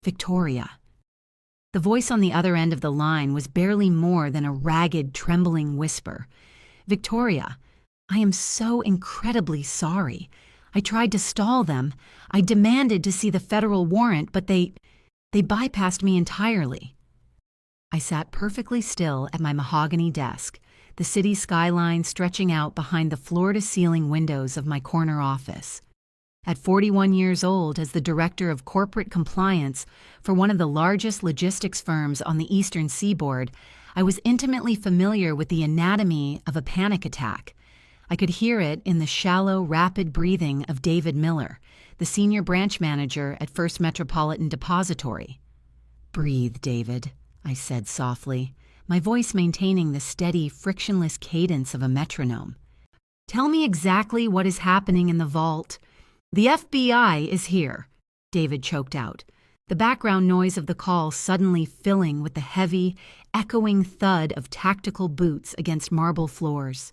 Victoria. The voice on the other end of the line was barely more than a ragged, trembling whisper. Victoria, I am so incredibly sorry. I tried to stall them. I demanded to see the federal warrant, but they bypassed me entirely. I sat perfectly still at my mahogany desk, the city skyline stretching out behind the floor-to-ceiling windows of my corner office. At 41 years old, as the director of corporate compliance for one of the largest logistics firms on the eastern seaboard, I was intimately familiar with the anatomy of a panic attack. I could hear it in the shallow, rapid breathing of David Miller, the senior branch manager at First Metropolitan Depository. "Breathe, David," I said softly, my voice maintaining the steady, frictionless cadence of a metronome. "Tell me exactly what is happening in the vault." "The FBI is here," David choked out, the background noise of the call suddenly filling with the heavy, echoing thud of tactical boots against marble floors.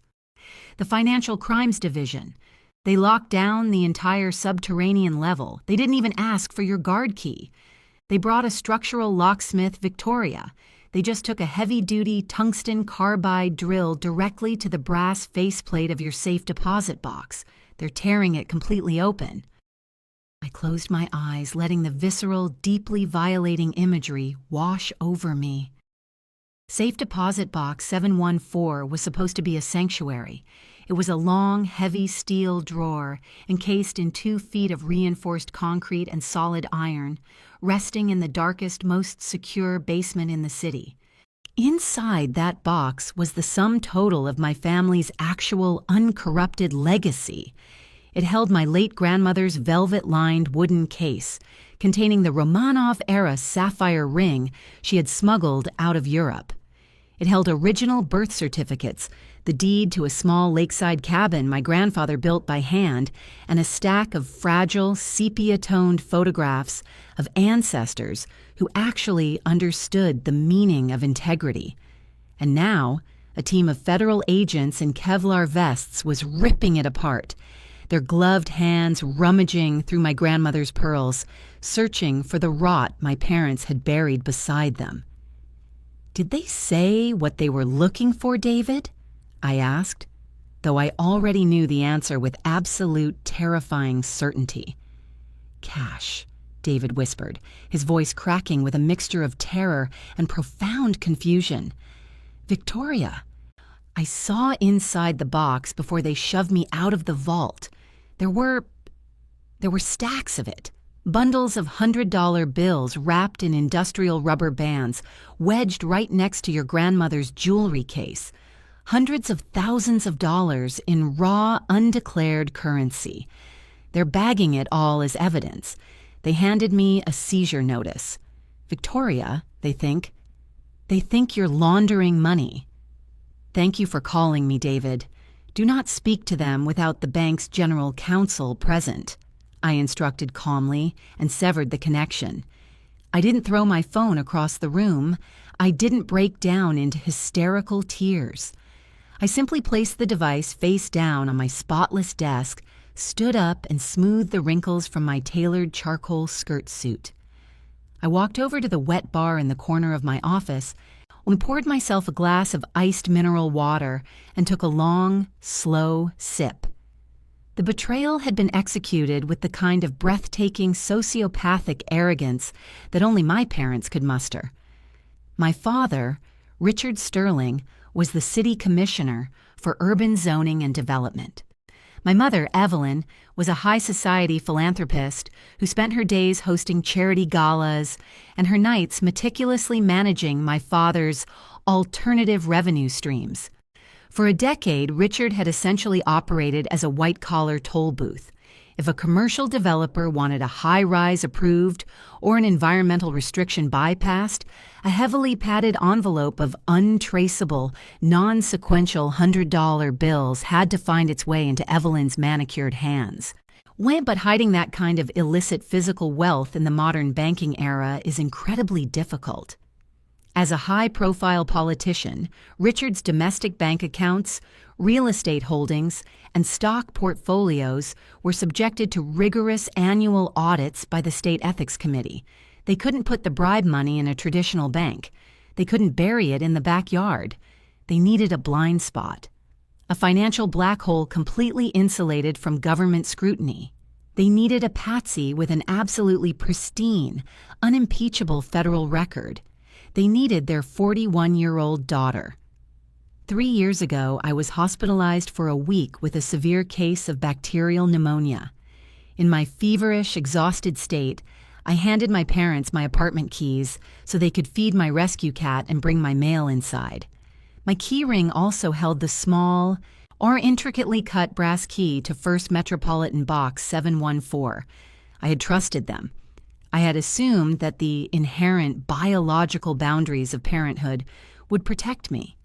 "The Financial Crimes Division. They locked down the entire subterranean level. They didn't even ask for your guard key. They brought a structural locksmith, Victoria. They just took a heavy-duty tungsten carbide drill directly to the brass faceplate of your safe deposit box. They're tearing it completely open." I closed my eyes, letting the visceral, deeply violating imagery wash over me. Safe Deposit Box 714 was supposed to be a sanctuary. It was a long, heavy steel drawer encased in 2 feet of reinforced concrete and solid iron, resting in the darkest, most secure basement in the city. Inside that box was the sum total of my family's actual uncorrupted legacy. It held my late grandmother's velvet-lined wooden case, containing the Romanov-era sapphire ring she had smuggled out of Europe. It held original birth certificates, the deed to a small lakeside cabin my grandfather built by hand, and a stack of fragile, sepia-toned photographs of ancestors who actually understood the meaning of integrity. And now, a team of federal agents in Kevlar vests was ripping it apart, their gloved hands rummaging through my grandmother's pearls, searching for the rot my parents had buried beside them. "Did they say what they were looking for, David?" I asked, though I already knew the answer with absolute, terrifying certainty. "Cash," David whispered, his voice cracking with a mixture of terror and profound confusion. "Victoria, I saw inside the box before they shoved me out of the vault. There were stacks of it. Bundles of $100 bills wrapped in industrial rubber bands, wedged right next to your grandmother's jewelry case. Hundreds of thousands of dollars in raw, undeclared currency. They're bagging it all as evidence. They handed me a seizure notice. Victoria, they think you're laundering money. Thank you for calling me, David. Do not speak to them without the bank's general counsel present," I instructed calmly and severed the connection. I didn't throw my phone across the room. I didn't break down into hysterical tears. I simply placed the device face down on my spotless desk, stood up, and smoothed the wrinkles from my tailored charcoal skirt suit. I walked over to the wet bar in the corner of my office and poured myself a glass of iced mineral water and took a long, slow sip. The betrayal had been executed with the kind of breathtaking sociopathic arrogance that only my parents could muster. My father, Richard Sterling, was the city commissioner for urban zoning and development. My mother, Evelyn, was a high society philanthropist who spent her days hosting charity galas and her nights meticulously managing my father's alternative revenue streams. For a decade, Richard had essentially operated as a white-collar toll booth. If a commercial developer wanted a high-rise approved or an environmental restriction bypassed, a heavily padded envelope of untraceable, non-sequential $100 bills had to find its way into Evelyn's manicured hands. But hiding that kind of illicit physical wealth in the modern banking era is incredibly difficult. As a high-profile politician, Richard's domestic bank accounts, real estate holdings, and stock portfolios were subjected to rigorous annual audits by the State Ethics Committee. They couldn't put the bribe money in a traditional bank. They couldn't bury it in the backyard. They needed a blind spot, a financial black hole completely insulated from government scrutiny. They needed a patsy with an absolutely pristine, unimpeachable federal record. They needed their 41-year-old daughter. 3 years ago, I was hospitalized for a week with a severe case of bacterial pneumonia. In my feverish, exhausted state, I handed my parents my apartment keys so they could feed my rescue cat and bring my mail inside. My key ring also held the small or intricately cut brass key to First Metropolitan Box 714. I had trusted them. I had assumed that the inherent biological boundaries of parenthood would protect me.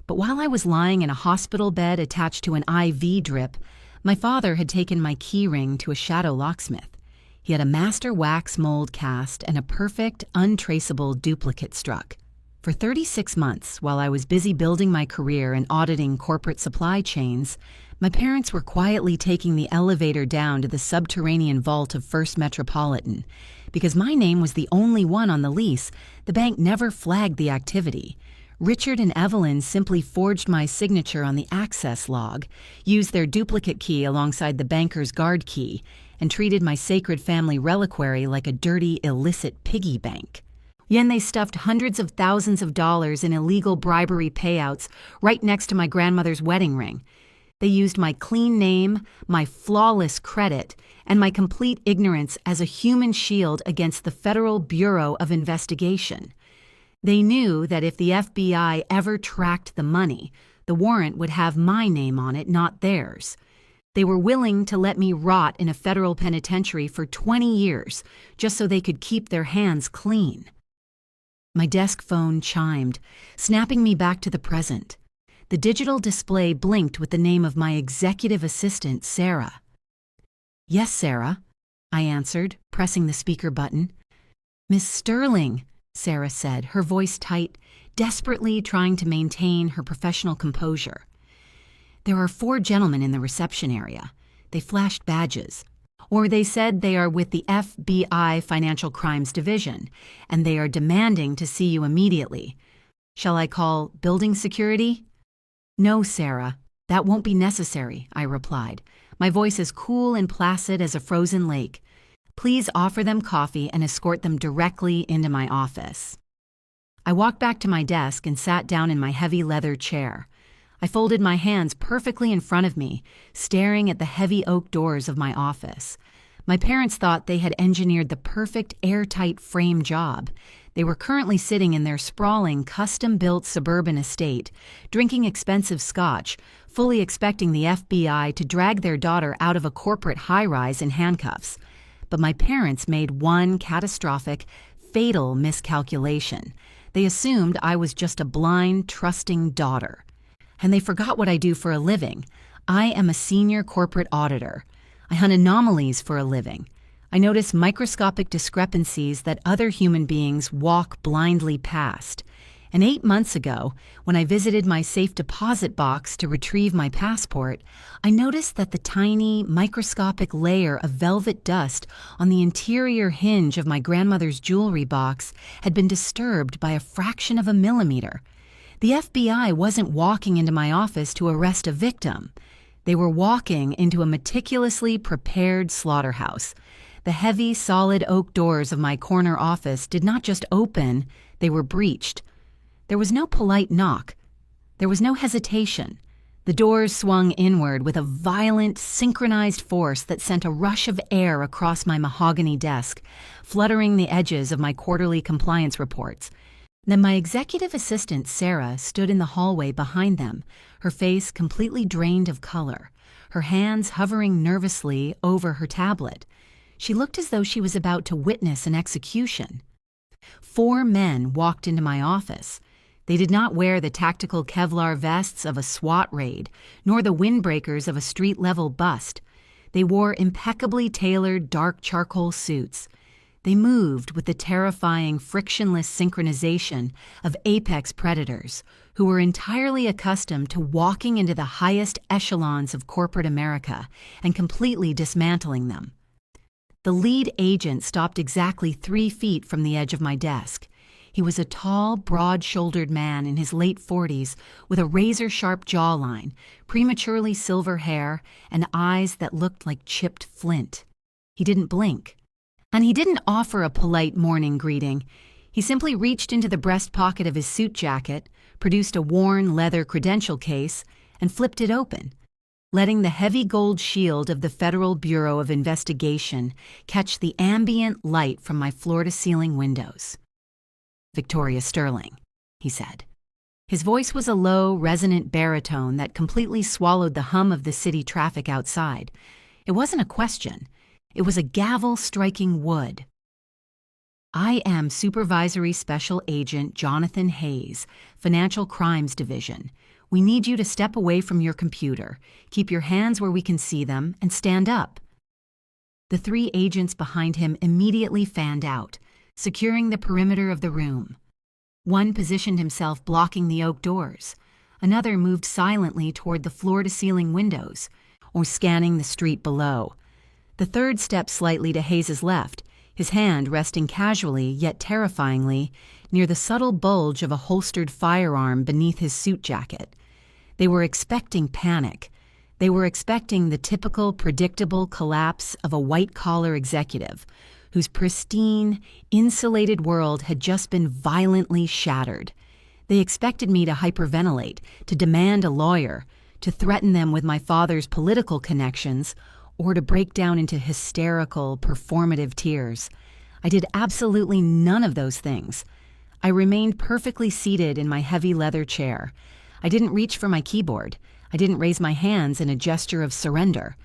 But while I was lying in a hospital bed attached to an IV drip, my father had taken my key ring to a shadow locksmith. He had a master wax mold cast and a perfect, untraceable duplicate struck. For 36 months, while I was busy building my career and auditing corporate supply chains, my parents were quietly taking the elevator down to the subterranean vault of First Metropolitan. Because my name was the only one on the lease, the bank never flagged the activity. Richard and Evelyn simply forged my signature on the access log, used their duplicate key alongside the banker's guard key, and treated my sacred family reliquary like a dirty, illicit piggy bank. Then they stuffed hundreds of thousands of dollars in illegal bribery payouts right next to my grandmother's wedding ring. They used my clean name, my flawless credit, and my complete ignorance as a human shield against the Federal Bureau of Investigation. They knew that if the FBI ever tracked the money, the warrant would have my name on it, not theirs. They were willing to let me rot in a federal penitentiary for 20 years just so they could keep their hands clean. My desk phone chimed, snapping me back to the present. The digital display blinked with the name of my executive assistant, Sarah. "Yes, Sarah," I answered, pressing the speaker button. "Miss Sterling," Sarah said, her voice tight, desperately trying to maintain her professional composure. "There are 4 gentlemen in the reception area. They flashed badges. Or they said they are with the FBI Financial Crimes Division, and they are demanding to see you immediately. Shall I call building security?" "No, Sarah, that won't be necessary," I replied, my voice as cool and placid as a frozen lake. "Please offer them coffee and escort them directly into my office." I walked back to my desk and sat down in my heavy leather chair. I folded my hands perfectly in front of me, staring at the heavy oak doors of my office. My parents thought they had engineered the perfect airtight frame job. They were currently sitting in their sprawling, custom-built suburban estate, drinking expensive scotch, fully expecting the FBI to drag their daughter out of a corporate high-rise in handcuffs. But my parents made one catastrophic, fatal miscalculation. They assumed I was just a blind, trusting daughter. And they forgot what I do for a living. I am a senior corporate auditor. I hunt anomalies for a living. I notice microscopic discrepancies that other human beings walk blindly past. And 8 months ago, when I visited my safe deposit box to retrieve my passport, I noticed that the tiny, microscopic layer of velvet dust on the interior hinge of my grandmother's jewelry box had been disturbed by a fraction of a millimeter. The FBI wasn't walking into my office to arrest a victim. They were walking into a meticulously prepared slaughterhouse. The heavy, solid oak doors of my corner office did not just open, they were breached. There was no polite knock. There was no hesitation. The doors swung inward with a violent, synchronized force that sent a rush of air across my mahogany desk, fluttering the edges of my quarterly compliance reports. Then my executive assistant, Sarah, stood in the hallway behind them, her face completely drained of color, her hands hovering nervously over her tablet. She looked as though she was about to witness an execution. 4 men walked into my office. They did not wear the tactical Kevlar vests of a SWAT raid, nor the windbreakers of a street-level bust. They wore impeccably tailored dark charcoal suits. They moved with the terrifying, frictionless synchronization of apex predators who were entirely accustomed to walking into the highest echelons of corporate America and completely dismantling them. The lead agent stopped exactly 3 feet from the edge of my desk. He was a tall, broad-shouldered man in his late 40s with a razor-sharp jawline, prematurely silver hair, and eyes that looked like chipped flint. He didn't blink. And he didn't offer a polite morning greeting. He simply reached into the breast pocket of his suit jacket, produced a worn leather credential case, and flipped it open, letting the heavy gold shield of the Federal Bureau of Investigation catch the ambient light from my floor-to-ceiling windows. "Victoria Sterling," he said. His voice was a low, resonant baritone that completely swallowed the hum of the city traffic outside. It wasn't a question. It was a gavel striking wood. "I am Supervisory Special Agent Jonathan Hayes, Financial Crimes Division. We need you to step away from your computer, keep your hands where we can see them, and stand up." The 3 agents behind him immediately fanned out, securing the perimeter of the room. One positioned himself blocking the oak doors. Another moved silently toward the floor-to-ceiling windows, or scanning the street below. The third stepped slightly to Hayes's left, his hand resting casually yet terrifyingly near the subtle bulge of a holstered firearm beneath his suit jacket. They were expecting panic. They were expecting the typical, predictable collapse of a white-collar executive whose pristine, insulated world had just been violently shattered. They expected me to hyperventilate, to demand a lawyer, to threaten them with my father's political connections, or to break down into hysterical, performative tears. I did absolutely none of those things. I remained perfectly seated in my heavy leather chair. I didn't reach for my keyboard. I didn't raise my hands in a gesture of surrender.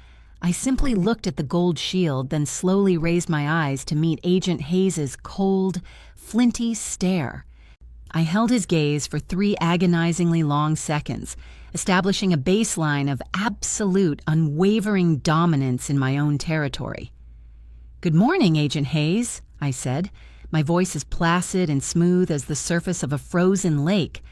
I simply looked at the gold shield, then slowly raised my eyes to meet Agent Hayes's cold, flinty stare. I held his gaze for 3 agonizingly long seconds, establishing a baseline of absolute, unwavering dominance in my own territory. "Good morning, Agent Hayes," I said, my voice as placid and smooth as the surface of a frozen lake.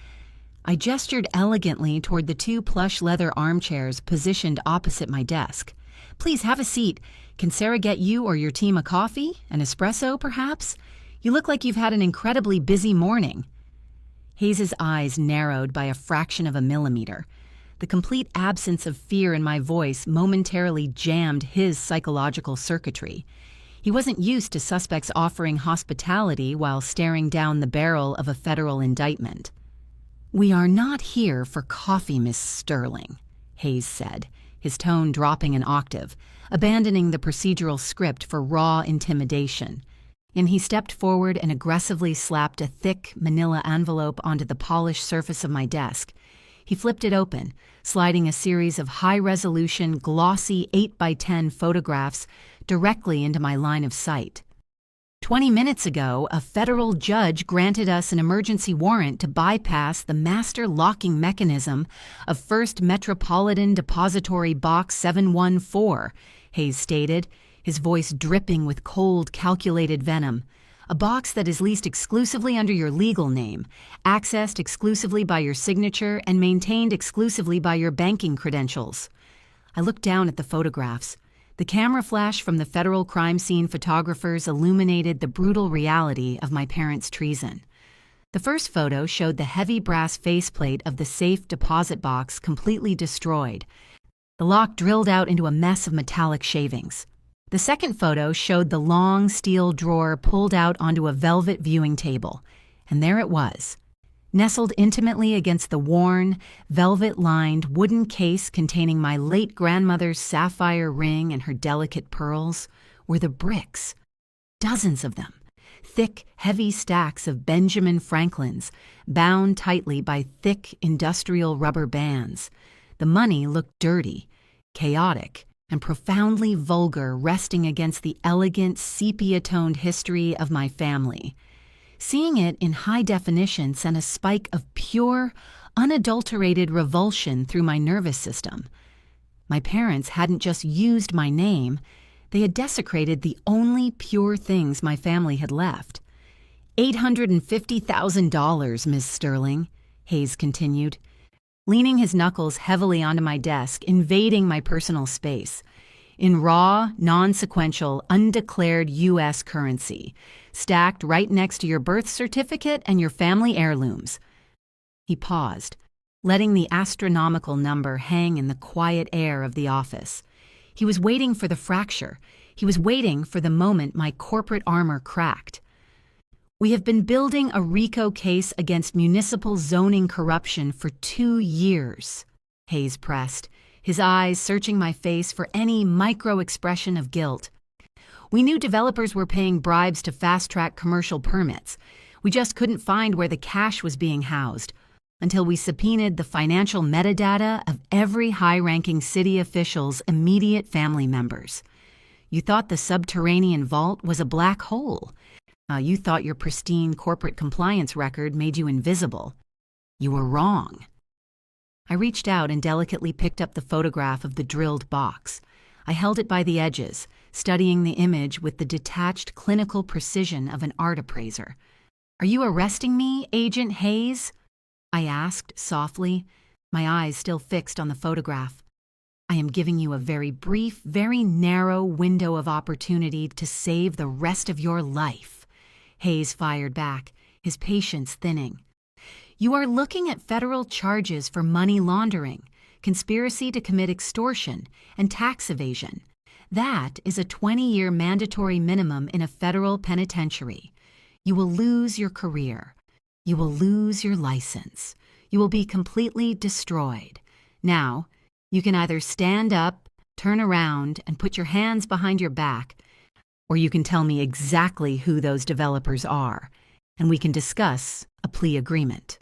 I gestured elegantly toward the 2 plush leather armchairs positioned opposite my desk. "Please have a seat. Can Sarah get you or your team a coffee? An espresso, perhaps? You look like you've had an incredibly busy morning." Hayes's eyes narrowed by a fraction of a millimeter. The complete absence of fear in my voice momentarily jammed his psychological circuitry. He wasn't used to suspects offering hospitality while staring down the barrel of a federal indictment. "We are not here for coffee, Miss Sterling," Hayes said, his tone dropping an octave, abandoning the procedural script for raw intimidation. And he stepped forward and aggressively slapped a thick manila envelope onto the polished surface of my desk. He flipped it open, sliding a series of high-resolution, glossy 8x10 photographs directly into my line of sight. 20 minutes ago, a federal judge granted us an emergency warrant to bypass the master locking mechanism of First Metropolitan Depository Box 714, Hayes stated, his voice dripping with cold, calculated venom. "A box that is leased exclusively under your legal name, accessed exclusively by your signature, and maintained exclusively by your banking credentials." I looked down at the photographs. The camera flash from the federal crime scene photographers illuminated the brutal reality of my parents' treason. The first photo showed the heavy brass faceplate of the safe deposit box completely destroyed, the lock drilled out into a mess of metallic shavings. The second photo showed the long steel drawer pulled out onto a velvet viewing table, and there it was. Nestled intimately against the worn, velvet-lined wooden case containing my late grandmother's sapphire ring and her delicate pearls were the bricks. Dozens of them. Thick, heavy stacks of Benjamin Franklins, bound tightly by thick industrial rubber bands. The money looked dirty, chaotic, and profoundly vulgar, resting against the elegant, sepia-toned history of my family. Seeing it in high definition sent a spike of pure, unadulterated revulsion through my nervous system. My parents hadn't just used my name, they had desecrated the only pure things my family had left. $850,000, Miss Sterling, Hayes continued, leaning his knuckles heavily onto my desk, invading my personal space. in raw, non-sequential, undeclared U.S. currency, stacked right next to your birth certificate and your family heirlooms. He paused, letting the astronomical number hang in the quiet air of the office. He was waiting for the fracture. He was waiting for the moment my corporate armor cracked. We have been building a RICO case against municipal zoning corruption for 2 years, Hayes pressed, his eyes searching my face for any micro-expression of guilt. We knew developers were paying bribes to fast-track commercial permits. We just couldn't find where the cash was being housed until we subpoenaed the financial metadata of every high-ranking city official's immediate family members. You thought the subterranean vault was a black hole. You thought your pristine corporate compliance record made you invisible. You were wrong. I reached out and delicately picked up the photograph of the drilled box. I held it by the edges, studying the image with the detached clinical precision of an art appraiser. "Are you arresting me, Agent Hayes?" I asked softly, my eyes still fixed on the photograph. "I am giving you a very brief, very narrow window of opportunity to save the rest of your life," Hayes fired back, his patience thinning. "You are looking at federal charges for money laundering, conspiracy to commit extortion, and tax evasion. That is a 20-year mandatory minimum in a federal penitentiary. You will lose your career. You will lose your license. You will be completely destroyed. Now, you can either stand up, turn around, and put your hands behind your back, or you can tell me exactly who those developers are, and we can discuss a plea agreement."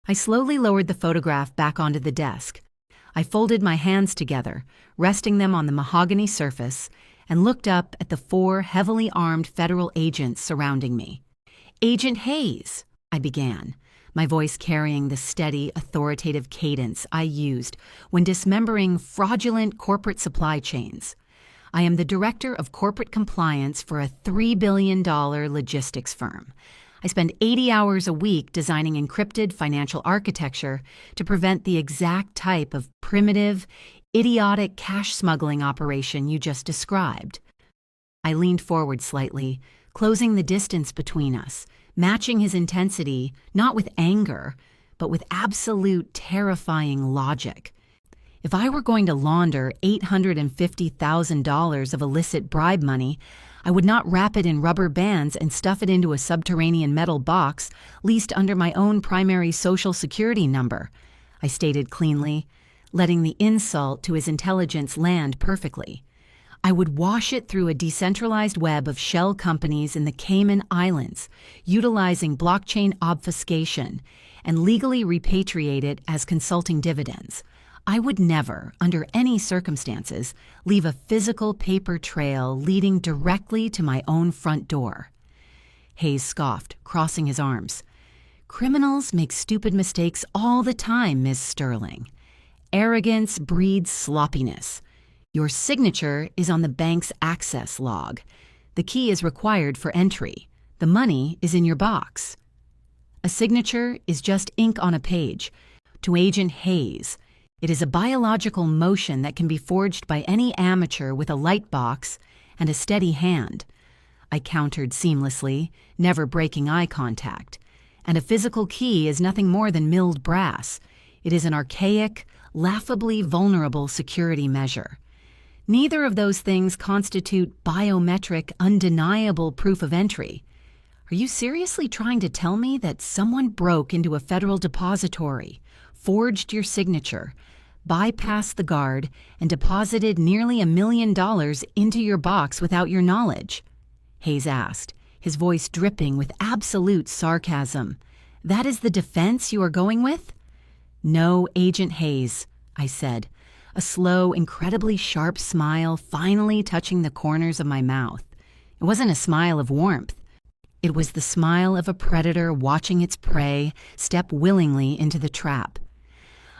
I slowly lowered the photograph back onto the desk. I folded my hands together, resting them on the mahogany surface, and looked up at the 4 heavily armed federal agents surrounding me. "Agent Hayes," I began, my voice carrying the steady, authoritative cadence I used when dismembering fraudulent corporate supply chains. "I am the Director of Corporate Compliance for a $3 billion logistics firm. I spend 80 hours a week designing encrypted financial architecture to prevent the exact type of primitive, idiotic cash smuggling operation you just described." I leaned forward slightly, closing the distance between us, matching his intensity not with anger, but with absolute terrifying logic. If I were going to launder $850,000 of illicit bribe money, I would not wrap it in rubber bands and stuff it into a subterranean metal box leased under my own primary social security number, I stated cleanly, letting the insult to his intelligence land perfectly. I would wash it through a decentralized web of shell companies in the Cayman Islands, utilizing blockchain obfuscation, and legally repatriate it as consulting dividends. I would never, under any circumstances, leave a physical paper trail leading directly to my own front door. Hayes scoffed, crossing his arms. "Criminals make stupid mistakes all the time, Ms. Sterling. Arrogance breeds sloppiness. Your signature is on the bank's access log. The key is required for entry. The money is in your box. A signature is just ink on a page. To Agent Hayes, it is a biological motion that can be forged by any amateur with a light box and a steady hand," I countered seamlessly, never breaking eye contact. "And a physical key is nothing more than milled brass. It is an archaic, laughably vulnerable security measure. Neither of those things constitute biometric, undeniable proof of entry. Are you seriously trying to tell me that someone broke into a federal depository, forged your signature, bypassed the guard, and deposited nearly $1 million into your box without your knowledge?" Hayes asked, his voice dripping with absolute sarcasm. "That is the defense you are going with?" "No, Agent Hayes," I said, a slow, incredibly sharp smile finally touching the corners of my mouth. It wasn't a smile of warmth. It was the smile of a predator watching its prey step willingly into the trap.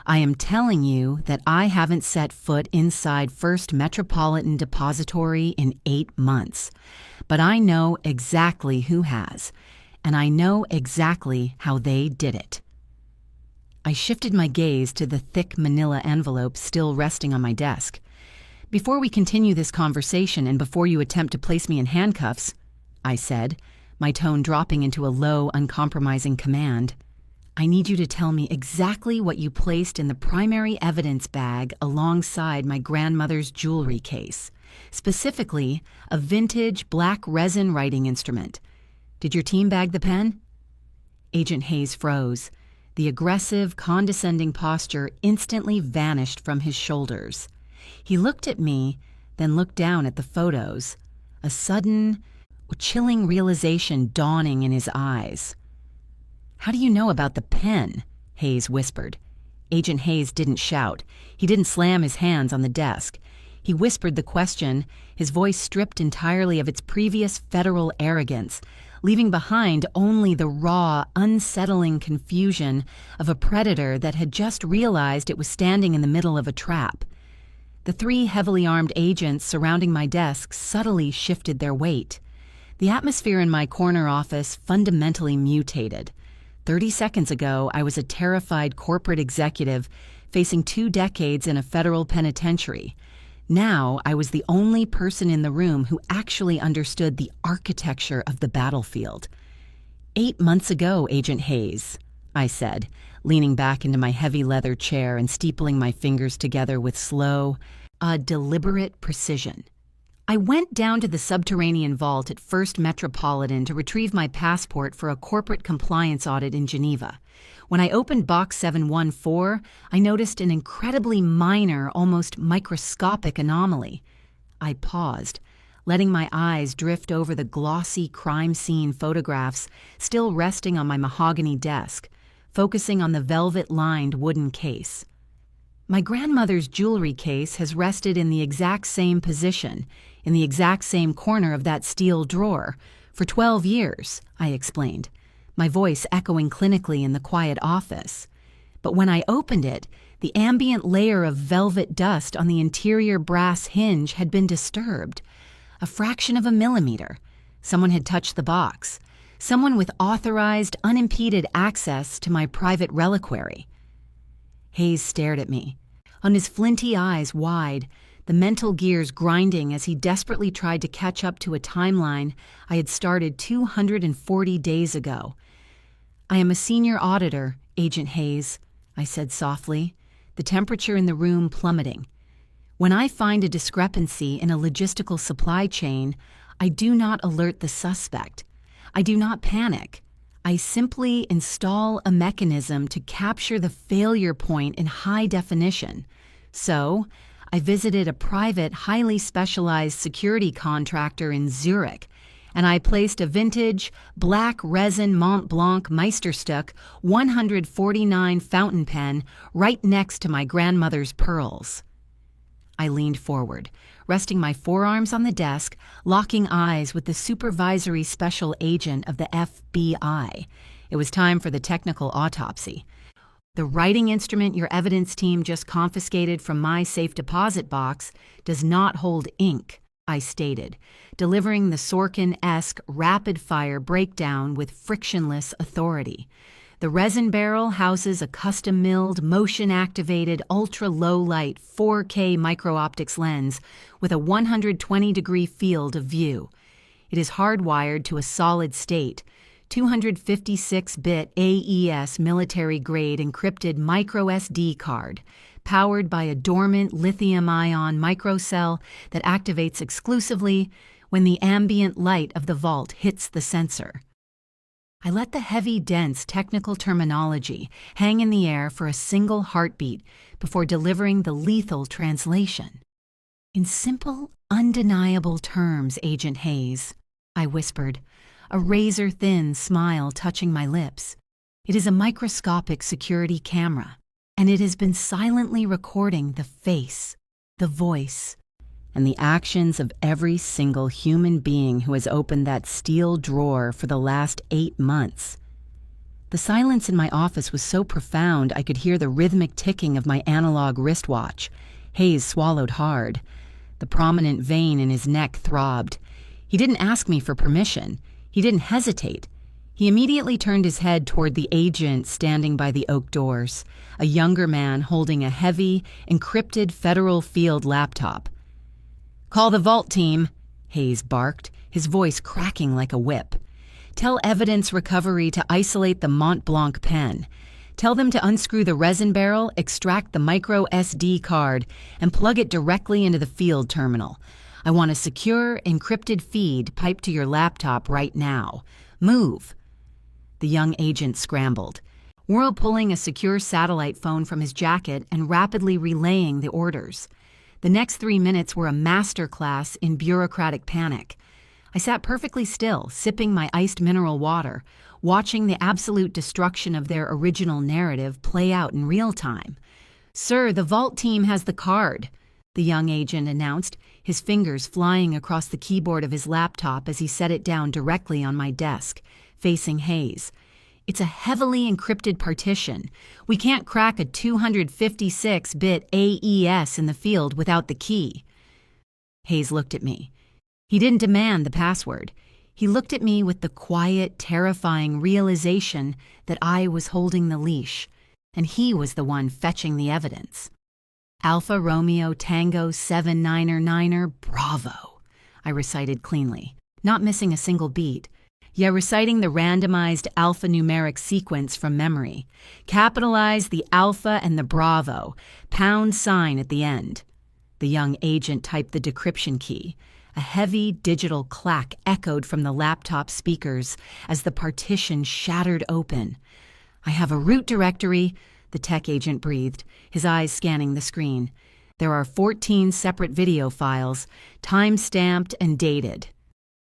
"I am telling you that I haven't set foot inside First Metropolitan Depository in 8 months, but I know exactly who has, and I know exactly how they did it." I shifted my gaze to the thick manila envelope still resting on my desk. Before we continue this conversation and before you attempt to place me in handcuffs, I said, my tone dropping into a low, uncompromising command, I need you to tell me exactly what you placed in the primary evidence bag alongside my grandmother's jewelry case, specifically a vintage black resin writing instrument. Did your team bag the pen? Agent Hayes froze. The aggressive, condescending posture instantly vanished from his shoulders. He looked at me, then looked down at the photos, a sudden, chilling realization dawning in his eyes. "How do you know about the pen?" Hayes whispered. Agent Hayes didn't shout. He didn't slam his hands on the desk. He whispered the question, his voice stripped entirely of its previous federal arrogance, leaving behind only the raw, unsettling confusion of a predator that had just realized it was standing in the middle of a trap. The 3 heavily armed agents surrounding my desk subtly shifted their weight. The atmosphere in my corner office fundamentally mutated. 30 seconds ago, I was a terrified corporate executive facing 2 decades in a federal penitentiary. Now, I was the only person in the room who actually understood the architecture of the battlefield. 8 months ago, Agent Hayes, I said, leaning back into my heavy leather chair and steepling my fingers together with slow, deliberate precision. I went down to the subterranean vault at First Metropolitan to retrieve my passport for a corporate compliance audit in Geneva. When I opened Box 714, I noticed an incredibly minor, almost microscopic anomaly. I paused, letting my eyes drift over the glossy crime scene photographs still resting on my mahogany desk, focusing on the velvet-lined wooden case. My grandmother's jewelry case has rested in the exact same position, in the exact same corner of that steel drawer, for 12 years, I explained, my voice echoing clinically in the quiet office. But when I opened it, the ambient layer of velvet dust on the interior brass hinge had been disturbed. A fraction of a millimeter. Someone had touched the box. Someone with authorized, unimpeded access to my private reliquary. Hayes stared at me, on his flinty eyes wide, the mental gears grinding as he desperately tried to catch up to a timeline I had started 240 days ago. "I am a senior auditor, Agent Hayes," I said softly, the temperature in the room plummeting. "When I find a discrepancy in a logistical supply chain, I do not alert the suspect. I do not panic. I simply install a mechanism to capture the failure point in high definition. So, I visited a private, highly specialized security contractor in Zurich, and I placed a vintage, black resin Mont Blanc Meisterstück 149 fountain pen right next to my grandmother's pearls." I leaned forward, resting my forearms on the desk, locking eyes with the supervisory special agent of the FBI. It was time for the technical autopsy. "The writing instrument your evidence team just confiscated from my safe deposit box does not hold ink," I stated, delivering the Sorkin-esque rapid-fire breakdown with frictionless authority. "The resin barrel houses a custom-milled, motion-activated, ultra-low-light 4K micro-optics lens with a 120-degree field of view. It is hardwired to a solid state, 256-bit AES military-grade encrypted micro-SD card, powered by a dormant lithium-ion microcell that activates exclusively when the ambient light of the vault hits the sensor." I let the heavy, dense technical terminology hang in the air for a single heartbeat before delivering the lethal translation. "In simple, undeniable terms, Agent Hayes," I whispered, a razor-thin smile touching my lips. "It is a microscopic security camera, and it has been silently recording the face, the voice, and the actions of every single human being who has opened that steel drawer for the last 8 months. The silence in my office was so profound I could hear the rhythmic ticking of my analog wristwatch. Hayes swallowed hard. The prominent vein in his neck throbbed. He didn't ask me for permission. He didn't hesitate. He immediately turned his head toward the agent standing by the oak doors, a younger man holding a heavy, encrypted Federal Field laptop. "Call the vault team," Hayes barked, his voice cracking like a whip. "Tell evidence recovery to isolate the Mont Blanc pen. Tell them to unscrew the resin barrel, extract the micro SD card, and plug it directly into the field terminal. I want a secure, encrypted feed piped to your laptop right now. Move." The young agent scrambled, whirlpulling a secure satellite phone from his jacket and rapidly relaying the orders. The next 3 minutes were a masterclass in bureaucratic panic. I sat perfectly still, sipping my iced mineral water, watching the absolute destruction of their original narrative play out in real time. "Sir, the vault team has the card," the young agent announced, his fingers flying across the keyboard of his laptop as he set it down directly on my desk, facing Hayes. "It's a heavily encrypted partition. We can't crack a 256-bit AES in the field without the key." Hayes looked at me. He didn't demand the password. He looked at me with the quiet, terrifying realization that I was holding the leash, and he was the one fetching the evidence. "Alpha Romeo Tango 799er Bravo," I recited cleanly, not missing a single beat. Yeah, reciting the randomized alphanumeric sequence from memory. Capitalize the alpha and the bravo, # at the end. The young agent typed the decryption key. A heavy digital clack echoed from the laptop speakers as the partition shattered open. "I have a root directory," the tech agent breathed, his eyes scanning the screen. "There are 14 separate video files, time-stamped and dated."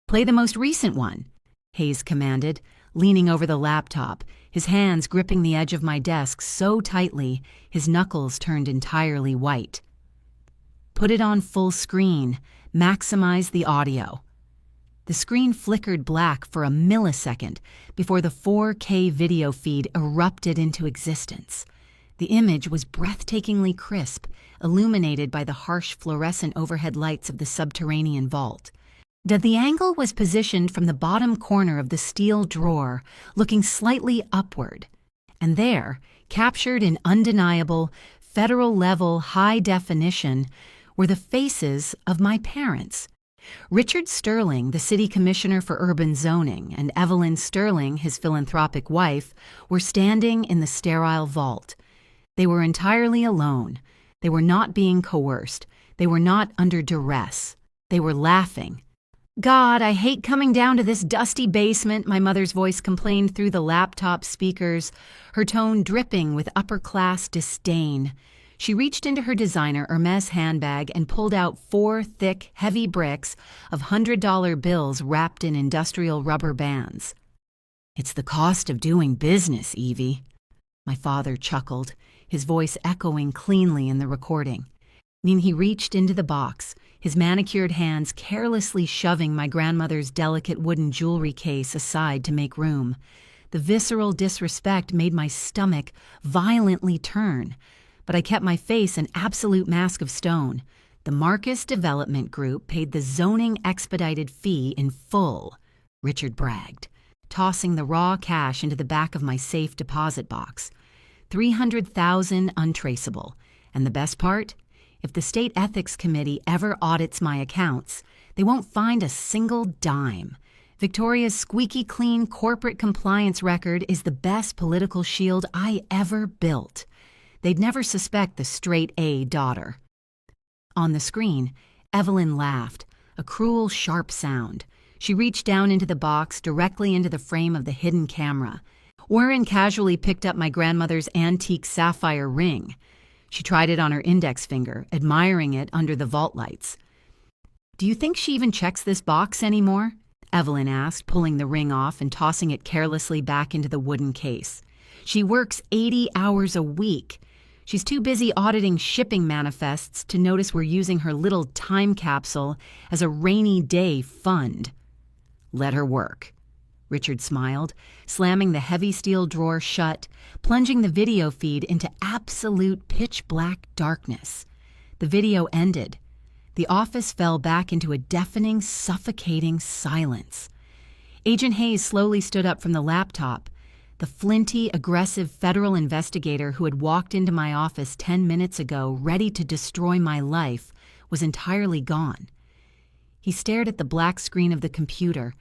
"Play the most recent one," Hayes commanded, leaning over the laptop, his hands gripping the edge of my desk so tightly his knuckles turned entirely white. "Put it on full screen. Maximize the audio." The screen flickered black for a millisecond before the 4K video feed erupted into existence. The image was breathtakingly crisp, illuminated by the harsh fluorescent overhead lights of the subterranean vault. The angle was positioned from the bottom corner of the steel drawer, looking slightly upward. And there, captured in undeniable, federal-level high definition, were the faces of my parents. Richard Sterling, the city commissioner for urban zoning, and Evelyn Sterling, his philanthropic wife, were standing in the sterile vault. They were entirely alone. They were not being coerced. They were not under duress. They were laughing. "God, I hate coming down to this dusty basement," my mother's voice complained through the laptop speakers, her tone dripping with upper-class disdain. She reached into her designer Hermes handbag and pulled out 4 thick, heavy bricks of $100 bills wrapped in industrial rubber bands. "It's the cost of doing business, Evie," my father chuckled, his voice echoing cleanly in the recording. Then he reached into the box, his manicured hands carelessly shoving my grandmother's delicate wooden jewelry case aside to make room. The visceral disrespect made my stomach violently turn, but I kept my face an absolute mask of stone. The Marcus Development Group paid the zoning expedited fee in full, Richard bragged, tossing the raw cash into the back of my safe deposit box. $300,000 untraceable. And the best part? If the State Ethics Committee ever audits my accounts, they won't find a single dime. Victoria's squeaky clean corporate compliance record is the best political shield I ever built. They'd never suspect the straight-A daughter. On the screen, Evelyn laughed, a cruel, sharp sound. She reached down into the box, directly into the frame of the hidden camera. Warren casually picked up my grandmother's antique sapphire ring. She tried it on her index finger, admiring it under the vault lights. "Do you think she even checks this box anymore?" Evelyn asked, pulling the ring off and tossing it carelessly back into the wooden case. "She works 80 hours a week. She's too busy auditing shipping manifests to notice we're using her little time capsule as a rainy day fund." "Let her work." Richard smiled, slamming the heavy steel drawer shut, plunging the video feed into absolute pitch-black darkness. The video ended. The office fell back into a deafening, suffocating silence. Agent Hayes slowly stood up from the laptop. The flinty, aggressive federal investigator who had walked into my office 10 minutes ago ready to destroy my life was entirely gone. He stared at the black screen of the computer,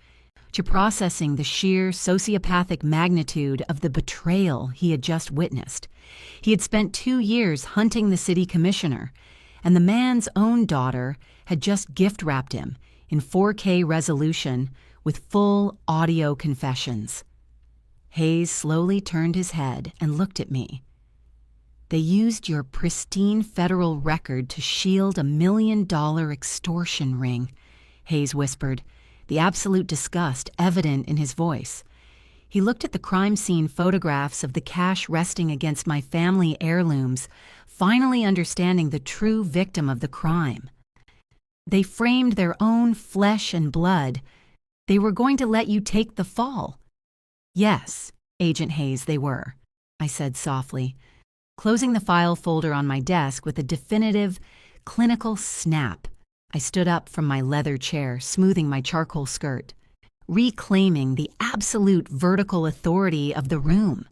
processing the sheer sociopathic magnitude of the betrayal he had just witnessed. He had spent 2 years hunting the city commissioner, and the man's own daughter had just gift-wrapped him in 4K resolution with full audio confessions. Hayes slowly turned his head and looked at me. "They used your pristine federal record to shield a $1 million extortion ring," Hayes whispered, the absolute disgust evident in his voice. He looked at the crime scene photographs of the cash resting against my family heirlooms, finally understanding the true victim of the crime. They framed their own flesh and blood. They were going to let you take the fall. "Yes, Agent Hayes, they were," I said softly, closing the file folder on my desk with a definitive, clinical snap. I stood up from my leather chair, smoothing my charcoal skirt, reclaiming the absolute vertical authority of the room.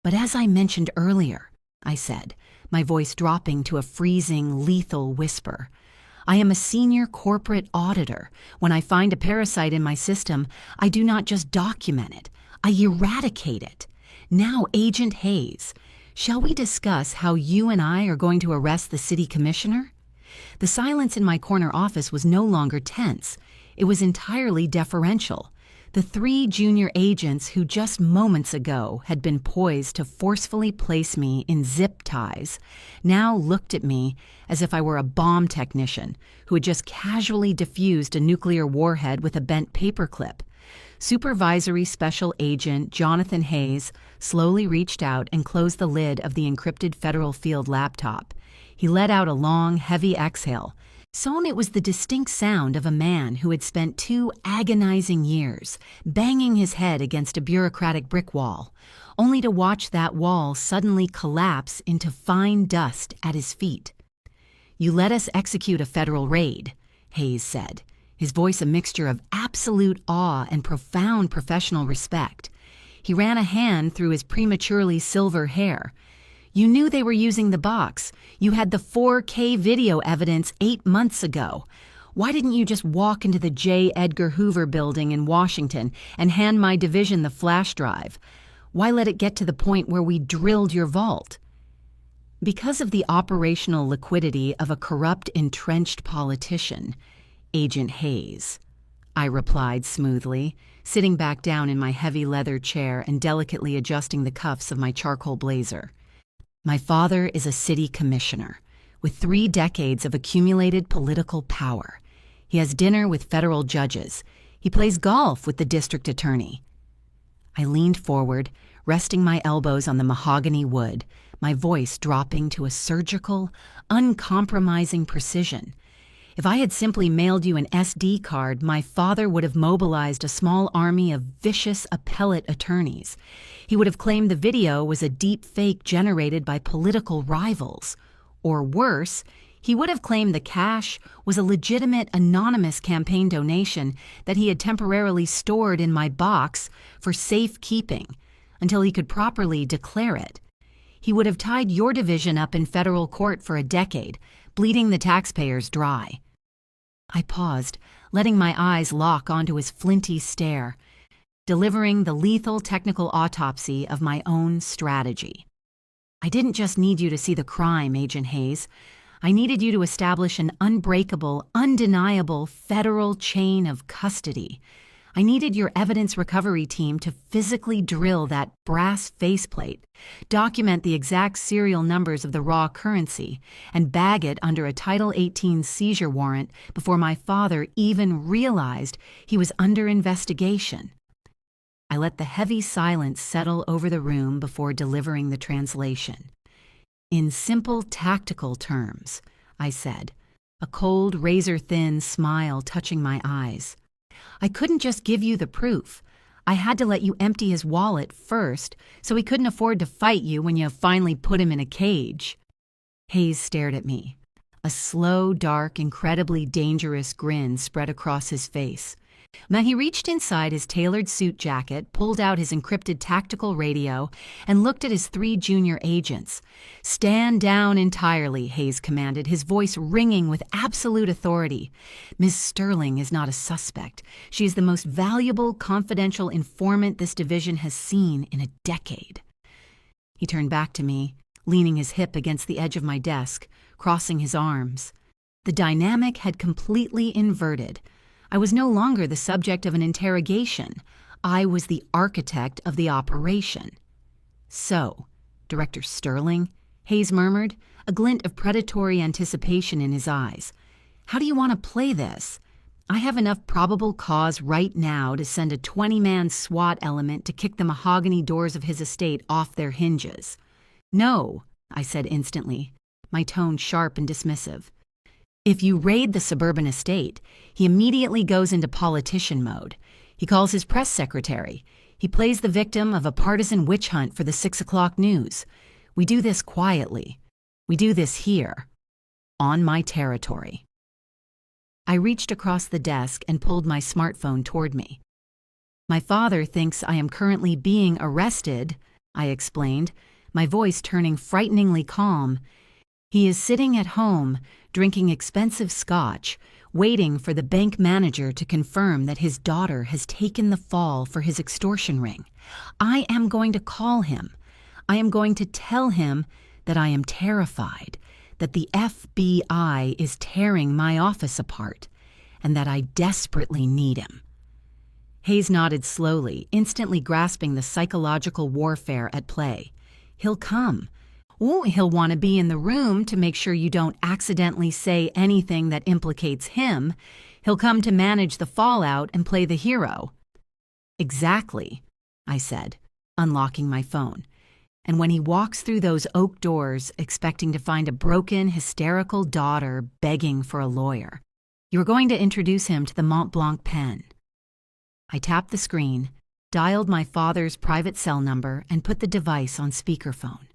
"But as I mentioned earlier," I said, my voice dropping to a freezing, lethal whisper, "I am a senior corporate auditor. When I find a parasite in my system, I do not just document it, I eradicate it. Now, Agent Hayes, shall we discuss how you and I are going to arrest the city commissioner?" The silence in my corner office was no longer tense. It was entirely deferential. The 3 junior agents who just moments ago had been poised to forcefully place me in zip ties now looked at me as if I were a bomb technician who had just casually defused a nuclear warhead with a bent paperclip. Supervisory Special Agent Jonathan Hayes slowly reached out and closed the lid of the encrypted Federal Field laptop. He let out a long, heavy exhale. Soon it was the distinct sound of a man who had spent 2 agonizing years banging his head against a bureaucratic brick wall, only to watch that wall suddenly collapse into fine dust at his feet. "You let us execute a federal raid," Hayes said, his voice a mixture of absolute awe and profound professional respect. He ran a hand through his prematurely silver hair. "You knew they were using the box. You had the 4K video evidence 8 months ago. Why didn't you just walk into the J. Edgar Hoover building in Washington and hand my division the flash drive? Why let it get to the point where we drilled your vault?" "Because of the operational liquidity of a corrupt, entrenched politician, Agent Hayes," I replied smoothly, sitting back down in my heavy leather chair and delicately adjusting the cuffs of my charcoal blazer. "My father is a city commissioner with 3 decades of accumulated political power. He has dinner with federal judges. He plays golf with the district attorney." I leaned forward, resting my elbows on the mahogany wood, my voice dropping to a surgical, uncompromising precision. If I had simply mailed you an SD card, my father would have mobilized a small army of vicious appellate attorneys. He would have claimed the video was a deep fake generated by political rivals. Or worse, he would have claimed the cash was a legitimate anonymous campaign donation that he had temporarily stored in my box for safekeeping until he could properly declare it. He would have tied your division up in federal court for a decade, bleeding the taxpayers dry. I paused, letting my eyes lock onto his flinty stare, delivering the lethal technical autopsy of my own strategy. "I didn't just need you to see the crime, Agent Hayes. I needed you to establish an unbreakable, undeniable federal chain of custody. I needed your evidence recovery team to physically drill that brass faceplate, document the exact serial numbers of the raw currency, and bag it under a Title 18 seizure warrant before my father even realized he was under investigation." I let the heavy silence settle over the room before delivering the translation. "In simple, tactical terms," I said, a cold, razor-thin smile touching my eyes, "I couldn't just give you the proof. I had to let you empty his wallet first, so he couldn't afford to fight you when you finally put him in a cage." Hayes stared at me. A slow, dark, incredibly dangerous grin spread across his face. Now he reached inside his tailored suit jacket, pulled out his encrypted tactical radio, and looked at his 3 junior agents. "Stand down entirely," Hayes commanded, his voice ringing with absolute authority. "Ms. Sterling is not a suspect. She is the most valuable confidential informant this division has seen in a decade." He turned back to me, leaning his hip against the edge of my desk, crossing his arms. The dynamic had completely inverted. I was no longer the subject of an interrogation. I was the architect of the operation. "So, Director Sterling," Hayes murmured, a glint of predatory anticipation in his eyes. "How do you want to play this? I have enough probable cause right now to send a 20-man SWAT element to kick the mahogany doors of his estate off their hinges." "No," I said instantly, my tone sharp and dismissive. "If you raid the suburban estate, he immediately goes into politician mode. He calls his press secretary. He plays the victim of a partisan witch hunt for the 6 o'clock news. We do this quietly. We do this here, on my territory." I reached across the desk and pulled my smartphone toward me. "My father thinks I am currently being arrested," I explained, my voice turning frighteningly calm. "He is sitting at home, drinking expensive scotch, waiting for the bank manager to confirm that his daughter has taken the fall for his extortion ring. I am going to call him. I am going to tell him that I am terrified, that the FBI is tearing my office apart, and that I desperately need him." Hayes nodded slowly, instantly grasping the psychological warfare at play. "He'll come. Oh, he'll want to be in the room to make sure you don't accidentally say anything that implicates him. He'll come to manage the fallout and play the hero." "Exactly," I said, unlocking my phone. "And when he walks through those oak doors expecting to find a broken, hysterical daughter begging for a lawyer, you're going to introduce him to the Mont Blanc pen." I tapped the screen, dialed my father's private cell number, and put the device on speakerphone.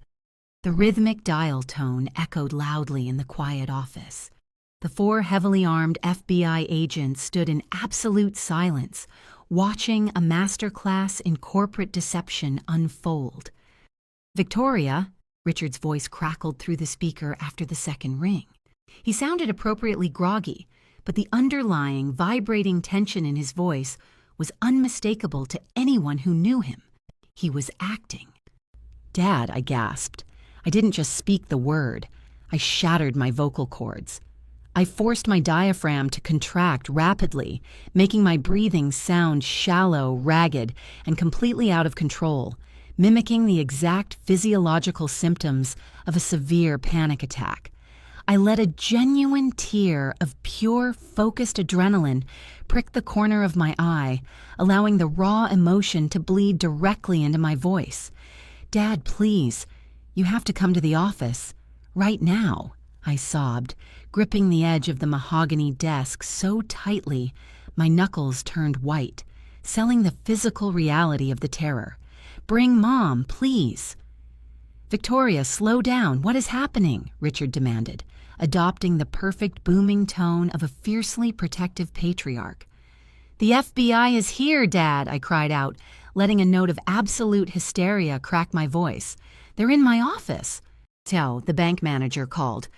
The rhythmic dial tone echoed loudly in the quiet office. The 4 heavily armed FBI agents stood in absolute silence, watching a masterclass in corporate deception unfold. "Victoria," Richard's voice crackled through the speaker after the second ring. He sounded appropriately groggy, but the underlying, vibrating tension in his voice was unmistakable to anyone who knew him. He was acting. "Dad," I gasped. I didn't just speak the word. I shattered my vocal cords. I forced my diaphragm to contract rapidly, making my breathing sound shallow, ragged, and completely out of control, mimicking the exact physiological symptoms of a severe panic attack. I let a genuine tear of pure, focused adrenaline prick the corner of my eye, allowing the raw emotion to bleed directly into my voice. "Dad, please. You have to come to the office. Right now," I sobbed, gripping the edge of the mahogany desk so tightly my knuckles turned white, selling the physical reality of the terror. "Bring Mom, please." "Victoria, slow down. What is happening?" Richard demanded, adopting the perfect booming tone of a fiercely protective patriarch. "The FBI is here, Dad," I cried out, letting a note of absolute hysteria crack my voice. "They're in my office." "Tell," the bank manager called.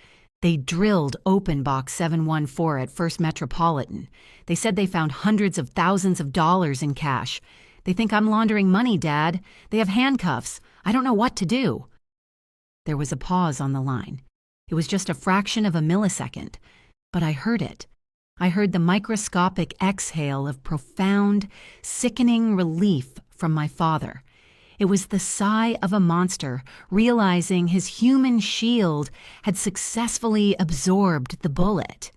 "They drilled open box 714 at First Metropolitan. They said they found hundreds of thousands of dollars in cash. They think I'm laundering money, Dad. They have handcuffs. I don't know what to do." There was a pause on the line. It was just a fraction of a millisecond, but I heard it. I heard the microscopic exhale of profound, sickening relief from my father. It was the sigh of a monster realizing his human shield had successfully absorbed the bullet.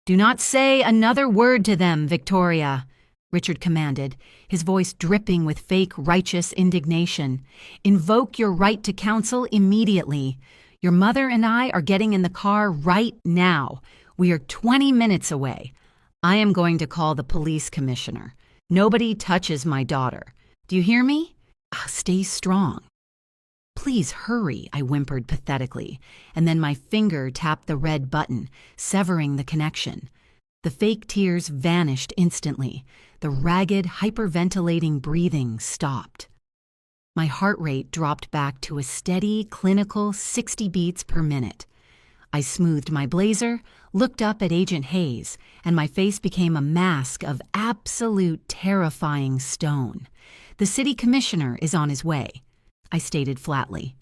"Do not say another word to them, Victoria," Richard commanded, his voice dripping with fake righteous indignation. "Invoke your right to counsel immediately. Your mother and I are getting in the car right now. We are 20 minutes away. I am going to call the police commissioner. Nobody touches my daughter. Do you hear me? Stay strong." "Please hurry," I whimpered pathetically, and then my finger tapped the red button, severing the connection. The fake tears vanished instantly. The ragged, hyperventilating breathing stopped. My heart rate dropped back to a steady, clinical 60 beats per minute. I smoothed my blazer, looked up at Agent Hayes, and my face became a mask of absolute terrifying stone. "The city commissioner is on his way," I stated flatly.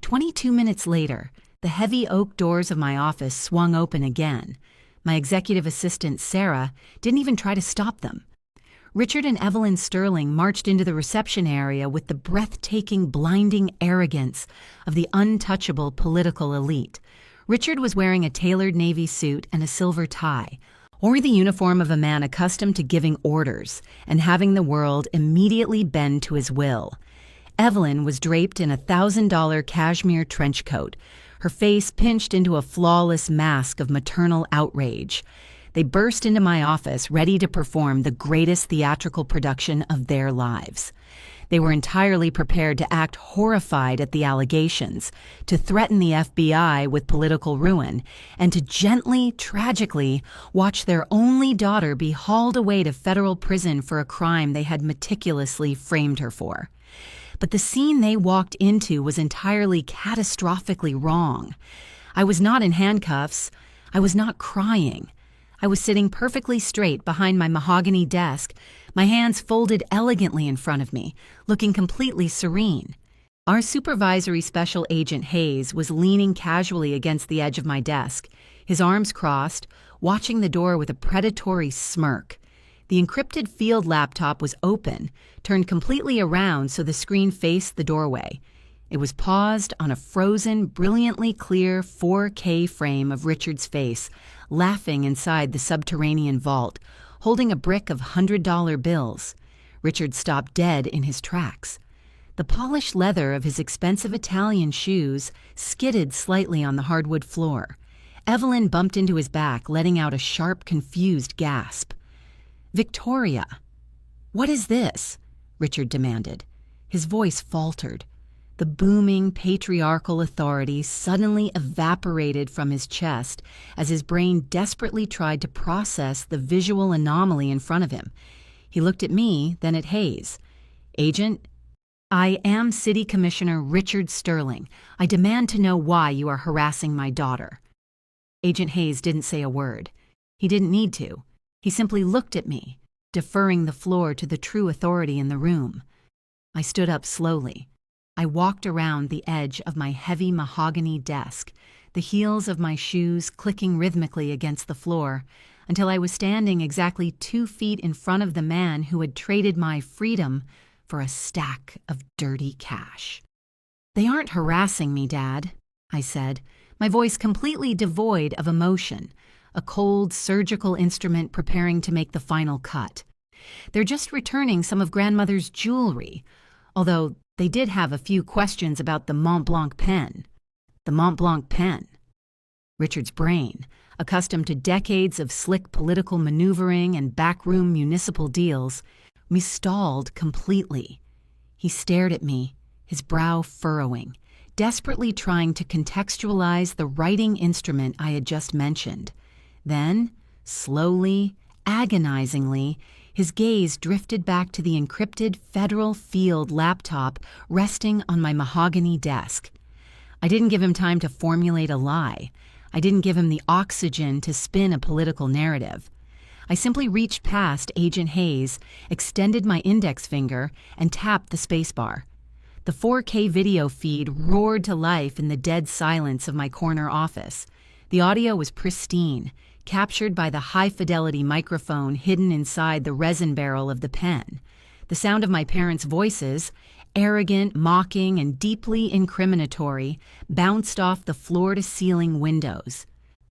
22 minutes later, the heavy oak doors of my office swung open again. My executive assistant, Sarah, didn't even try to stop them. Richard and Evelyn Sterling marched into the reception area with the breathtaking, blinding arrogance of the untouchable political elite. Richard was wearing a tailored navy suit and a silver tie, or the uniform of a man accustomed to giving orders and having the world immediately bend to his will. Evelyn was draped in a $1,000 cashmere trench coat, her face pinched into a flawless mask of maternal outrage. They burst into my office ready to perform the greatest theatrical production of their lives. They were entirely prepared to act horrified at the allegations, to threaten the FBI with political ruin, and to gently, tragically, watch their only daughter be hauled away to federal prison for a crime they had meticulously framed her for. But the scene they walked into was entirely catastrophically wrong. I was not in handcuffs. I was not crying. I was sitting perfectly straight behind my mahogany desk, my hands folded elegantly in front of me, looking completely serene. Our supervisory special agent Hayes was leaning casually against the edge of my desk, his arms crossed, watching the door with a predatory smirk. The encrypted field laptop was open, turned completely around so the screen faced the doorway. It was paused on a frozen, brilliantly clear 4K frame of Richard's face, laughing inside the subterranean vault, holding a brick of $100 bills. Richard stopped dead in his tracks. The polished leather of his expensive Italian shoes skidded slightly on the hardwood floor. Evelyn bumped into his back, letting out a sharp, confused gasp. "Victoria!" "What is this?" Richard demanded. His voice faltered. The booming, patriarchal authority suddenly evaporated from his chest as his brain desperately tried to process the visual anomaly in front of him. He looked at me, then at Hayes. "Agent, I am City Commissioner Richard Sterling. I demand to know why you are harassing my daughter." Agent Hayes didn't say a word. He didn't need to. He simply looked at me, deferring the floor to the true authority in the room. I stood up slowly. I walked around the edge of my heavy mahogany desk, the heels of my shoes clicking rhythmically against the floor, until I was standing exactly 2 feet in front of the man who had traded my freedom for a stack of dirty cash. "They aren't harassing me, Dad," I said, my voice completely devoid of emotion, a cold surgical instrument preparing to make the final cut. "They're just returning some of Grandmother's jewelry, although they did have a few questions about the Mont Blanc pen." The Mont Blanc pen. Richard's brain, accustomed to decades of slick political maneuvering and backroom municipal deals, stalled completely. He stared at me, his brow furrowing, desperately trying to contextualize the writing instrument I had just mentioned. Then, slowly, agonizingly, his gaze drifted back to the encrypted federal field laptop resting on my mahogany desk. I didn't give him time to formulate a lie. I didn't give him the oxygen to spin a political narrative. I simply reached past Agent Hayes, extended my index finger, and tapped the spacebar. The 4K video feed roared to life in the dead silence of my corner office. The audio was pristine, captured by the high-fidelity microphone hidden inside the resin barrel of the pen. The sound of my parents' voices, arrogant, mocking, and deeply incriminatory, bounced off the floor-to-ceiling windows.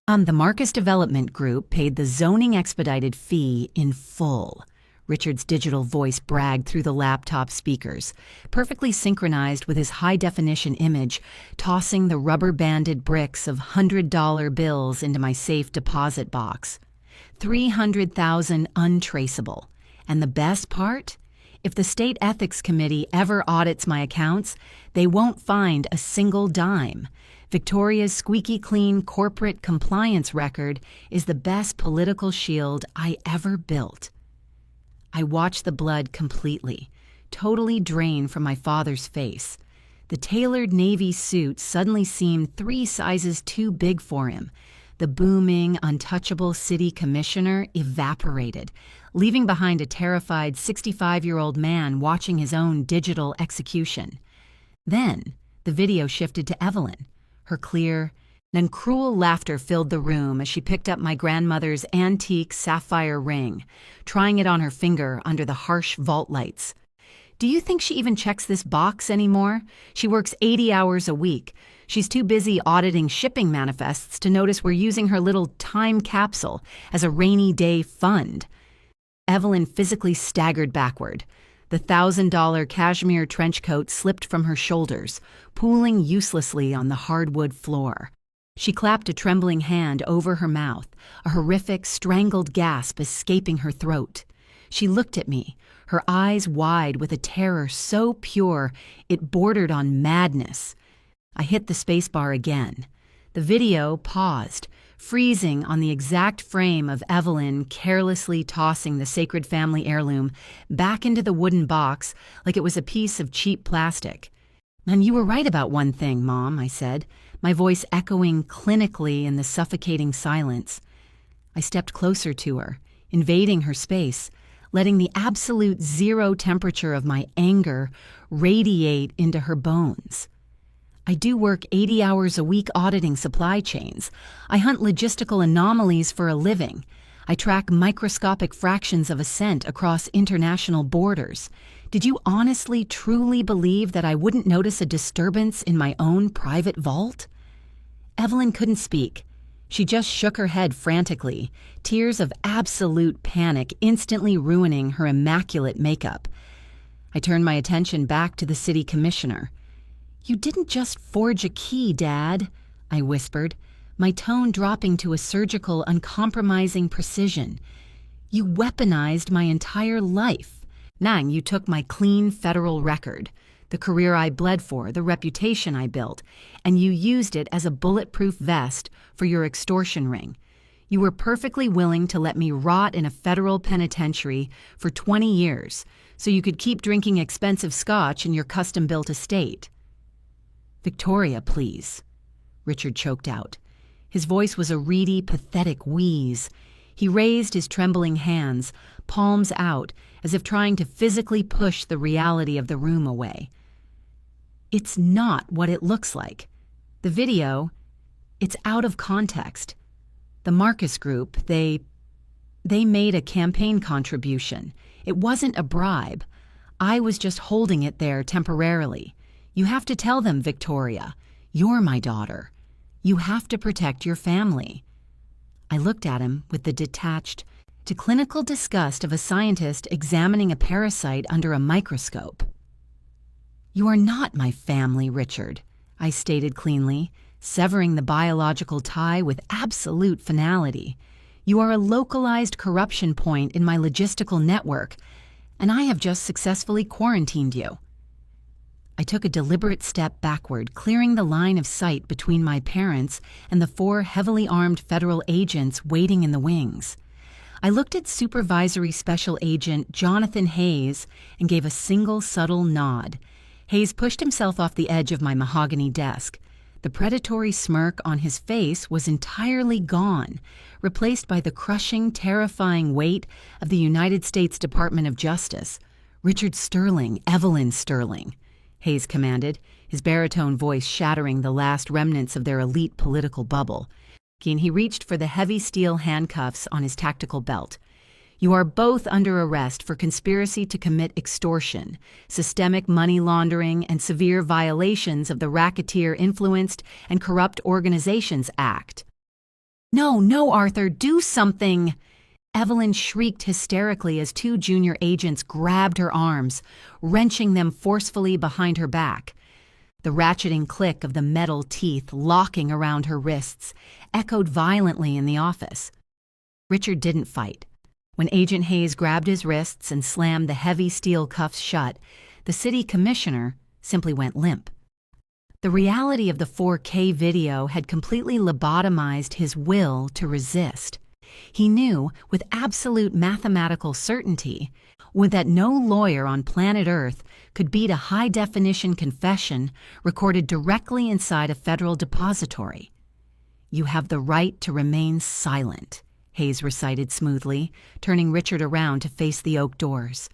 The Marcus Development Group paid the zoning expedited fee in full. Richard's digital voice bragged through the laptop speakers, perfectly synchronized with his high-definition image, tossing the rubber-banded bricks of $100 bills into my safe deposit box. 300,000 untraceable. And the best part? If the State Ethics Committee ever audits my accounts, they won't find a single dime. Victoria's squeaky clean corporate compliance record is the best political shield I ever built. I watched the blood completely, totally drain from my father's face. The tailored navy suit suddenly seemed 3 sizes too big for him. The booming, untouchable city commissioner evaporated, leaving behind a terrified 65-year-old man watching his own digital execution. Then, the video shifted to Evelyn. Her clear, then cruel laughter filled the room as she picked up my grandmother's antique sapphire ring, trying it on her finger under the harsh vault lights. "Do you think she even checks this box anymore? She works 80 hours a week. She's too busy auditing shipping manifests to notice we're using her little time capsule as a rainy day fund." Evelyn physically staggered backward. The $1,000 cashmere trench coat slipped from her shoulders, pooling uselessly on the hardwood floor. She clapped a trembling hand over her mouth, a horrific, strangled gasp escaping her throat. She looked at me, her eyes wide with a terror so pure it bordered on madness. I hit the spacebar again. The video paused, freezing on the exact frame of Evelyn carelessly tossing the sacred family heirloom back into the wooden box like it was a piece of cheap plastic. "And you were right about one thing, Mom," I said, my voice echoing clinically in the suffocating silence. I stepped closer to her, invading her space, letting the absolute zero temperature of my anger radiate into her bones. "I do work 80 hours a week auditing supply chains. I hunt logistical anomalies for a living. I track microscopic fractions of a cent across international borders. Did you honestly, truly believe that I wouldn't notice a disturbance in my own private vault?" Evelyn couldn't speak. She just shook her head frantically, tears of absolute panic instantly ruining her immaculate makeup. I turned my attention back to the city commissioner. "You didn't just forge a key, Dad," I whispered, my tone dropping to a surgical, uncompromising precision. "You weaponized my entire life. Nang, you took my clean federal record, the career I bled for, the reputation I built, and you used it as a bulletproof vest for your extortion ring. You were perfectly willing to let me rot in a federal penitentiary for 20 years so you could keep drinking expensive scotch in your custom-built estate." "Victoria, please," Richard choked out. His voice was a reedy, pathetic wheeze. He raised his trembling hands, palms out, as if trying to physically push the reality of the room away. "It's not what it looks like. The video, it's out of context. The Marcus Group, they made a campaign contribution. It wasn't a bribe. I was just holding it there temporarily. You have to tell them, Victoria. You're my daughter. You have to protect your family." I looked at him with the detached, to clinical disgust of a scientist examining a parasite under a microscope. "You are not my family, Richard," I stated cleanly, severing the biological tie with absolute finality. "You are a localized corruption point in my logistical network, and I have just successfully quarantined you." I took a deliberate step backward, clearing the line of sight between my parents and the 4 heavily armed federal agents waiting in the wings. I looked at Supervisory Special Agent Jonathan Hayes and gave a single subtle nod. Hayes pushed himself off the edge of my mahogany desk. The predatory smirk on his face was entirely gone, replaced by the crushing, terrifying weight of the United States Department of Justice. "Richard Sterling, Evelyn Sterling," Hayes commanded, his baritone voice shattering the last remnants of their elite political bubble. He reached for the heavy steel handcuffs on his tactical belt. "You are both under arrest for conspiracy to commit extortion, systemic money laundering, and severe violations of the Racketeer Influenced and Corrupt Organizations Act." "No, no, Arthur, do something!" Evelyn shrieked hysterically as 2 junior agents grabbed her arms, wrenching them forcefully behind her back. The ratcheting click of the metal teeth locking around her wrists echoed violently in the office. Richard didn't fight. When Agent Hayes grabbed his wrists and slammed the heavy steel cuffs shut, the city commissioner simply went limp. The reality of the 4K video had completely lobotomized his will to resist. He knew, with absolute mathematical certainty, that no lawyer on planet Earth could beat a high-definition confession recorded directly inside a federal depository. "You have the right to remain silent," Hayes recited smoothly, turning Richard around to face the oak doors.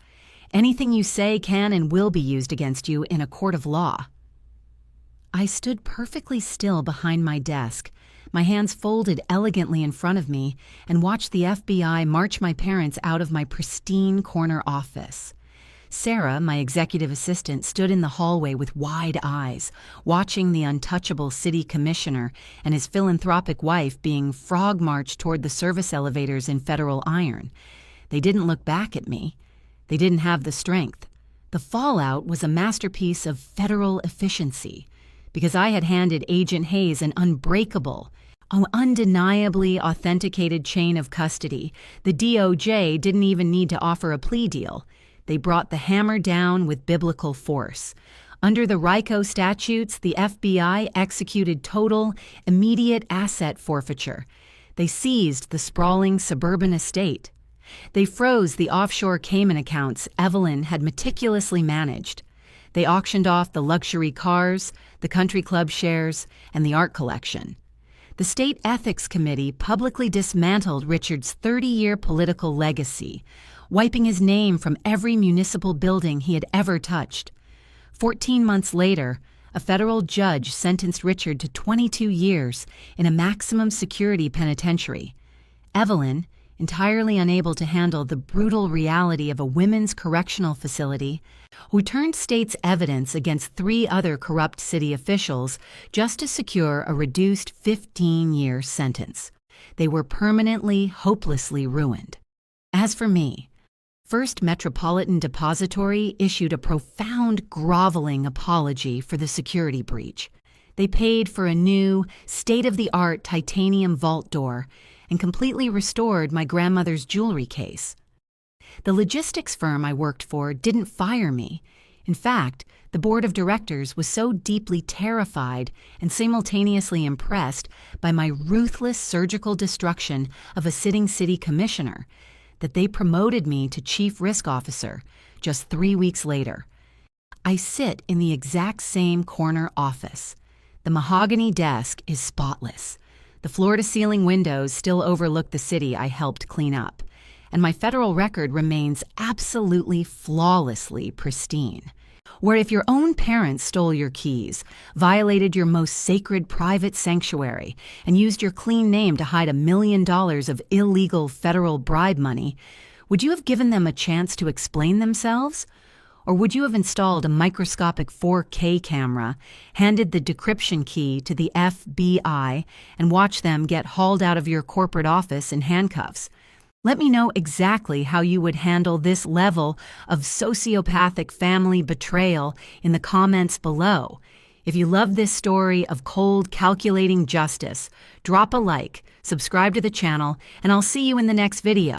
"Anything you say can and will be used against you in a court of law." I stood perfectly still behind my desk, my hands folded elegantly in front of me, and watched the FBI march my parents out of my pristine corner office. Sarah, my executive assistant, stood in the hallway with wide eyes, watching the untouchable city commissioner and his philanthropic wife being frog-marched toward the service elevators in Federal Iron. They didn't look back at me. They didn't have the strength. The fallout was a masterpiece of federal efficiency, because I had handed Agent Hayes an unbreakable, undeniably authenticated chain of custody. The DOJ didn't even need to offer a plea deal. They brought the hammer down with biblical force. Under the RICO statutes, the FBI executed total, immediate asset forfeiture. They seized the sprawling suburban estate. They froze the offshore Cayman accounts Evelyn had meticulously managed. They auctioned off the luxury cars, the country club shares, and the art collection. The State Ethics Committee publicly dismantled Richard's 30-year political legacy, wiping his name from every municipal building he had ever touched. 14 months later, a federal judge sentenced Richard to 22 years in a maximum security penitentiary. Evelyn, entirely unable to handle the brutal reality of a women's correctional facility, who turned state's evidence against 3 other corrupt city officials just to secure a reduced 15-year sentence. They were permanently, hopelessly ruined. As for me, First Metropolitan Depository issued a profound, groveling apology for the security breach. They paid for a new, state-of-the-art titanium vault door and completely restored my grandmother's jewelry case. The logistics firm I worked for didn't fire me. In fact, the board of directors was so deeply terrified and simultaneously impressed by my ruthless surgical destruction of a sitting city commissioner that they promoted me to chief risk officer just 3 weeks later. I sit in the exact same corner office. The mahogany desk is spotless. The floor-to-ceiling windows still overlook the city I helped clean up, and my federal record remains absolutely flawlessly pristine. Where if your own parents stole your keys, violated your most sacred private sanctuary, and used your clean name to hide $1 million of illegal federal bribe money, would you have given them a chance to explain themselves? Or would you have installed a microscopic 4K camera, handed the decryption key to the FBI, and watched them get hauled out of your corporate office in handcuffs? Let me know exactly how you would handle this level of sociopathic family betrayal in the comments below. If you love this story of cold, calculating justice, drop a like, subscribe to the channel, and I'll see you in the next video.